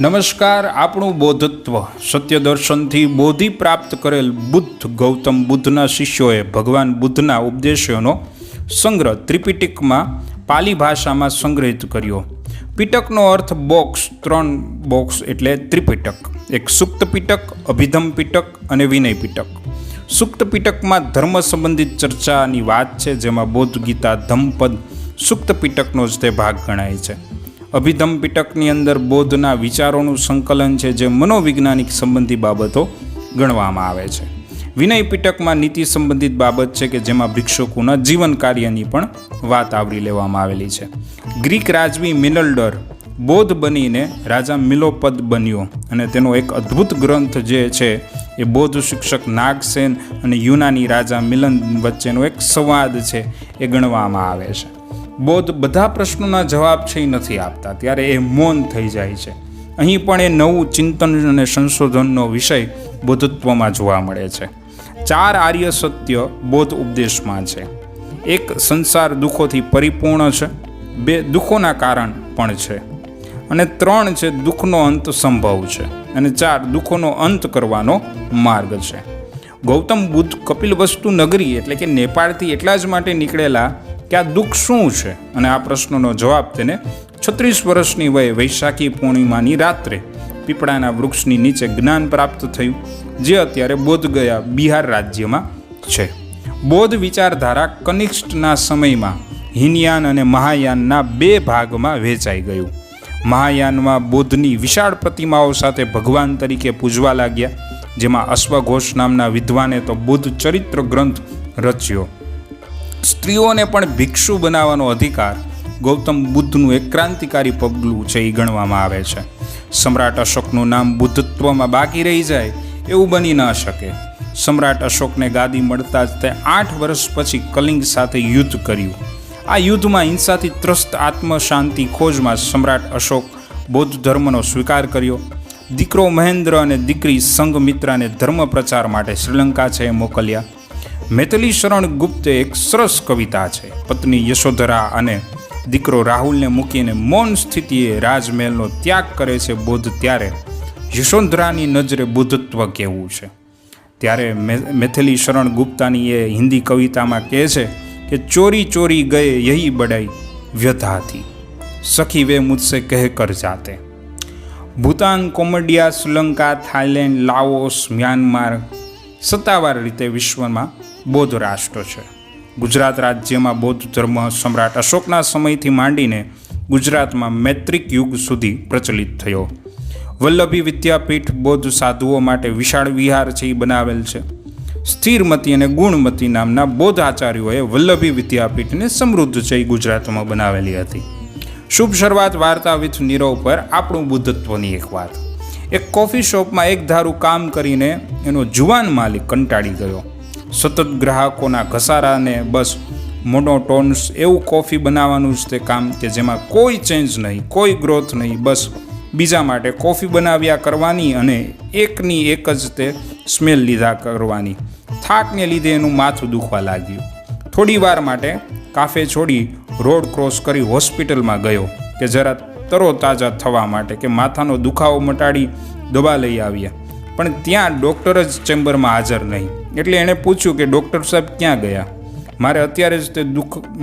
નમસ્કાર. આપણું બોધત્વ સત્ય દર્શનથી બોધિ પ્રાપ્ત કરેલ બુદ્ધ ગૌતમ બુદ્ધના શિષ્યોએ ભગવાન બુદ્ધના ઉપદેશોનો સંગ્રહ ત્રિપિટકમાં પાલી ભાષામાં સંગ્રહિત કર્યો. પિટકનો અર્થ બોક્સ, 3 બોક્સ એટલે ત્રિપિટક. એક સુક્ત પિટક, અભિધમ પિટક અને વિનય પિટક. સુક્ત પિટકમાં ધર્મ સંબંધિત ચર્ચાની વાત છે, જેમાં બૌદ્ધ ગીતા ધમ્મપદ સુક્ત પિટકનો જ તે ભાગ ગણાય છે. અભિધમ પિટકની અંદર બૌદ્ધના વિચારોનું સંકલન છે, જે મનોવૈજ્ઞાનિક સંબંધી બાબતો ગણવામાં આવે છે. વિનય પિટકમાં નીતિ સંબંધિત બાબત છે કે જેમાં ભિક્ષુકોના જીવન કાર્યની પણ વાત આવરી લેવામાં આવેલી છે. ગ્રીક રાજવી મિનલ્ડર બૌદ્ધ બનીને રાજા મિલોપદ બન્યો અને તેનો એક અદ્ભુત ગ્રંથ જે છે એ બૌદ્ધ શિક્ષક નાગસેન અને યુનાની રાજા મિલન વચ્ચેનો એક સંવાદ છે એ ગણવામાં આવે છે. બૌદ્ધ બધા પ્રશ્નોના જવાબ છે એ નથી આપતા, ત્યારે એ મૌન થઈ જાય છે. અહીં પણ એ નવું ચિંતન અને સંશોધનનો વિષય બૌદ્ધત્વમાં જોવા મળે છે. 4 આર્ય સત્ય બૌદ્ધ ઉપદેશમાં છે. 1 સંસાર દુઃખોથી પરિપૂર્ણ છે, 2 દુઃખોના કારણ પણ છે, અને 3 છે દુઃખનો અંત સંભવ છે, અને 4 દુઃખોનો અંત કરવાનો માર્ગ છે. ગૌતમ બુદ્ધ કપિલવસ્તુ નગરી એટલે કે નેપાળથી એટલા જ માટે નીકળેલા કે આ દુઃખ શું છે, અને આ પ્રશ્નનો જવાબ તેને 36 વર્ષની વયે વૈશાખી પૂર્ણિમાની રાત્રે પીપળાના વૃક્ષની નીચે જ્ઞાન પ્રાપ્ત થયું, જે અત્યારે બોધ ગયા બિહાર રાજ્યમાં છે. બૌદ્ધ વિચારધારા કનિષ્કના સમયમાં હિનયાન અને મહાયાનના 2 ભાગમાં વહેંચાઈ ગયું. મહાયાનમાં બૌદ્ધની વિશાળ પ્રતિમાઓ સાથે ભગવાન તરીકે પૂજવા લાગ્યા, જેમાં અશ્વઘોષ નામના વિદ્વાને તો બુદ્ધ ચરિત્ર ગ્રંથ રચ્યો. સ્ત્રીઓને પણ ભિક્ષુ બનાવવાનો અધિકાર ગૌતમ બુદ્ધનું એક ક્રાંતિકારી પગલું છે એ ગણવામાં આવે છે. સમ્રાટ અશોકનું નામ બુદ્ધત્વમાં બાકી રહી જાય એવું બની ન શકે. સમ્રાટ અશોકને ગાદી મળતા જ તે 8 વર્ષ પછી કલિંગ સાથે યુદ્ધ કર્યું. આ યુદ્ધમાં હિંસાથી ત્રસ્ત આત્મશાંતિ ખોજમાં સમ્રાટ અશોક બૌદ્ધ ધર્મનો સ્વીકાર કર્યો. દીકરો મહેન્દ્ર અને દીકરી સંઘમિત્રાને ધર્મ પ્રચાર માટે શ્રીલંકા છે મોકલ્યા. મૈથિલી શરણ ગુપ્તે એક સરસ કવિતા છે. પત્ની યશોધરા અને દીકરો રાહુલને મૂકીને મૌન સ્થિતિએ રાજમહેલનો ત્યાગ કરે છે બુદ્ધ, ત્યારે યશોધરાની નજરે બુદ્ધત્વ કેવું છે. ત્યારે મૈથિલી શરણ ગુપ્તાની એ હિન્દી કવિતામાં કહે છે કે ચોરી ચોરી ગયે યહી બડાઈ વ્યથા થી, સખી વે મુझसे કહ કર જાતે. Bhutan, Cambodia, Sri Lanka, Thailand, Laos, Myanmar સત્તાવાર રીતે વિશ્વમાં બૌદ્ધ રાષ્ટ્ર છે. ગુજરાત રાજ્યમાં બૌદ્ધ ધર્મ સમ્રાટ અશોકના સમયથી માંડીને ગુજરાતમાં મૈત્રિક યુગ સુધી પ્રચલિત થયો. વલ્લભી વિદ્યાપીઠ બૌદ્ધ સાધુઓ માટે વિશાળ વિહાર છે એ બનાવેલ છે. સ્થિરમતી અને ગુણમતી નામના બૌદ્ધ આચાર્યોએ વલ્લભી વિદ્યાપીઠને સમૃદ્ધ છે એ ગુજરાતમાં બનાવેલી હતી. શુભ શરૂઆત વાર્તા વિથ નીરવ પર આપણું બુદ્ધત્વની એક વાત. એક કોફી શોપમાં એક ધારું કામ કરીને એનો જુવાન માલિક કંટાળી ગયો. સતત ગ્રાહકોના ઘસારાને બસ મોનોટોન્સ એવું કોફી બનાવવાનું જ તે કામ કે જેમાં કોઈ ચેન્જ નહીં, કોઈ ગ્રોથ નહીં, બસ બીજા માટે કોફી બનાવ્યા કરવાની અને એકની એક જ તે સ્મેલ લીધા કરવાની. થાકને લીધે એનું માથું દુખવા લાગ્યું. થોડી વાર માટે કાફે છોડી રોડ ક્રોસ કરી હોસ્પિટલમાં ગયો કે જરા તરો તાજા થવા માટે, કે માથાનો દુખાવો મટાડી દવા લઈ આવ્યા. પણ ત્યાં ડૉક્ટર જ ચેમ્બરમાં હાજર નહીં, એટલે એણે પૂછ્યું કે ડૉક્ટર સાહેબ ક્યાં ગયા? મારે અત્યારે જ તે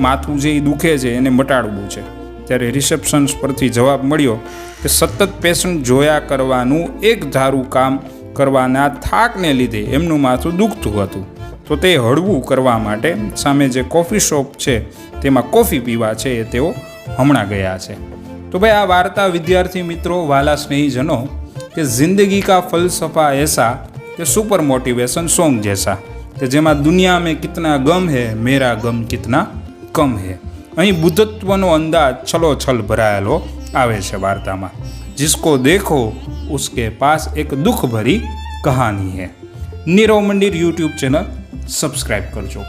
માથું જે દુખે છે એને મટાડવું છે. ત્યારે રિસેપ્શન્સ પરથી જવાબ મળ્યો કે સતત પેશન્ટ જોયા કરવાનું એક ધારું કામ કરવાના થાકને લીધે એમનું માથું દુખતું હતું, તો તે હળવું કરવા માટે સામે જે કોફી શોપ છે તેમાં કોફી પીવા છે એ તેઓ હમણાં ગયા છે. तो भाई आ वार्ता विद्यार्थी मित्रों, वाला स्नेहीजनों, कि जिंदगी का फलसफा ऐसा कि सुपर मोटिवेशन सॉन्ग जैसा, कि जेमा दुनिया में कितना गम है, मेरा गम कितना कम है. અહીં બુદ્ધત્વનો અંદાજ છલોછલ ભરાયેલો આવે છે વાર્તામાં. जिसको देखो उसके पास एक दुख भरी कहानी है. નીરવ મંદિર યુટ્યુબ ચેનલ સબસ્ક્રાઈબ કરજો.